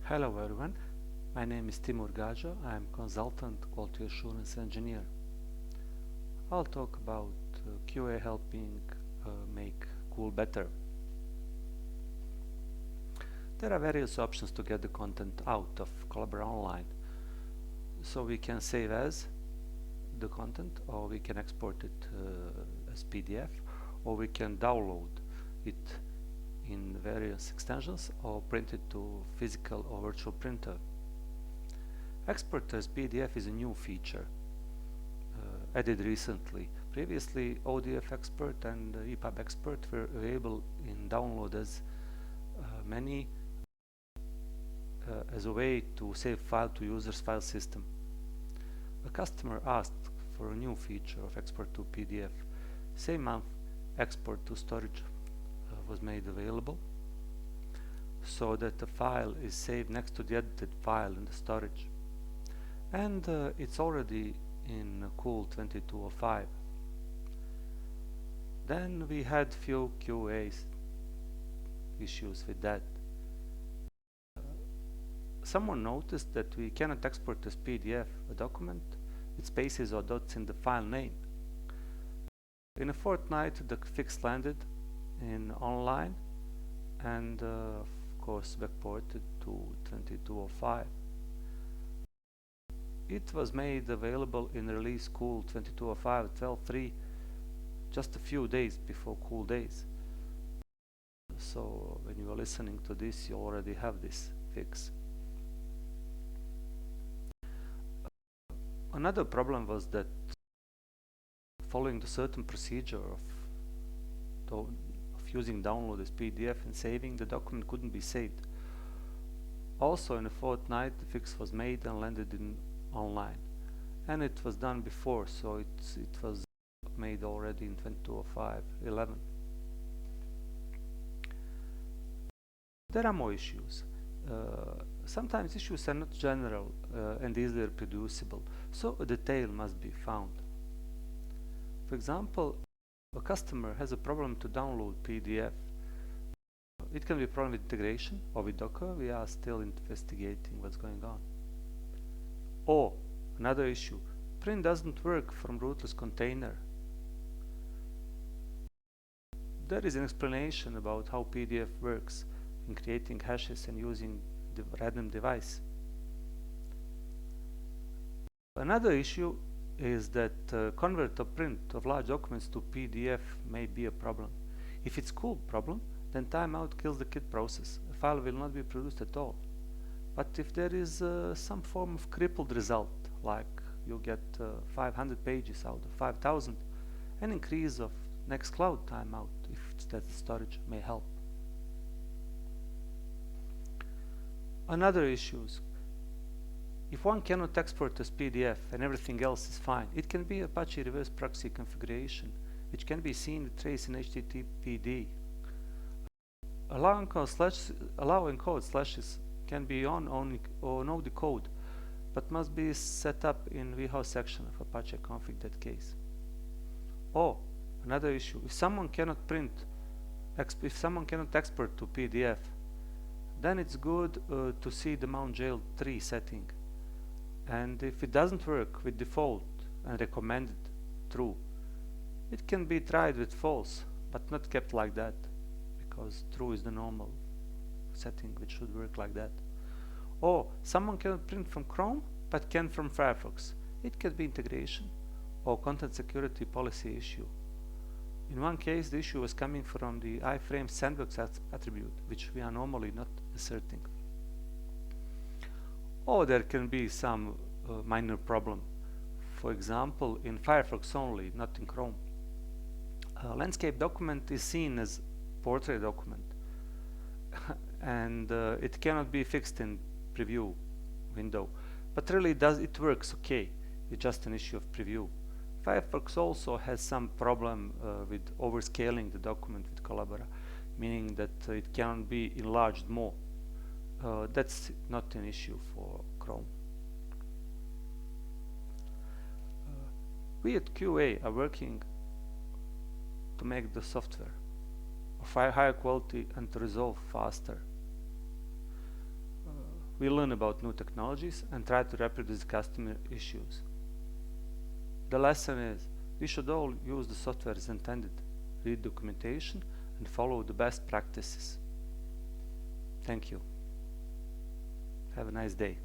Hello everyone, my name is Timur Gadzo. I am consultant quality assurance engineer. I'll talk about QA helping make cool better. There are various options to get the content out of Collabora Online. So we can save as the content, or we can export it as PDF, or we can download it in various extensions or print it to physical or virtual printer. Export as PDF is a new feature added recently. Previously, ODF Expert and EPUB Expert were available in download as as a way to save file to user's file system. A customer asked for a new feature of export to PDF. Same month, export to storage was made available, so that the file is saved next to the edited file in the storage. And it's already in Cool 2205. Then we had few QA issues with that. Someone noticed that we cannot export as PDF a document with spaces or dots in the file name. In a fortnight, the fix landed in online and of course backported to 2205. It was made available in release Cool 2205 12.3 just a few days before Cool Days. So when you are listening to this, you already have this fix. Another problem was that following the certain procedure of using download as PDF and saving, the document couldn't be saved. Also in a fortnight, the fix was made and landed in online, and it was done before, so it was made already in 2205.11. There are more issues. Sometimes issues are not general and easily reproducible, so a detail must be found. For example, a customer has a problem to download PDF. It can be a problem with integration or with Docker. We are still investigating what's going on. Or another issue, print doesn't work from rootless container. There is an explanation about how PDF works in creating hashes and using the random device. Another issue is that convert or print of large documents to PDF may be a problem. If it's cool problem, then timeout kills the kit process. A file will not be produced at all. But if there is some form of crippled result, like you get 500 pages out of 5,000, an increase of Nextcloud timeout, if that storage, may help. Another issues. If one cannot export as PDF and everything else is fine, it can be Apache reverse proxy configuration, which can be seen with trace in HTTPD. Allowing code slashes can be on or no decode, but must be set up in vhouse section of Apache config that case. Or another issue, if someone cannot export to PDF, then it's good to see the Mount Jail 3 setting. And if it doesn't work with default and recommended true, it can be tried with false, but not kept like that, because true is the normal setting which should work like that. Or someone cannot print from Chrome but can from Firefox. It can be integration or content security policy issue. In one case, the issue was coming from the iframe sandbox attribute, which we are normally not asserting. Or there can be some minor problem. For example, in Firefox only, not in Chrome. A landscape document is seen as portrait document and it cannot be fixed in preview window, but really it works okay. It's just an issue of preview. Firefox also has some problem with overscaling the document with Collabora, meaning that it cannot be enlarged more. That's not an issue for Chrome. We at QA are working to make the software of higher quality and to resolve faster. We learn about new technologies and try to reproduce customer issues. The lesson is, we should all use the software as intended, read documentation, and follow the best practices. Thank you. Have a nice day.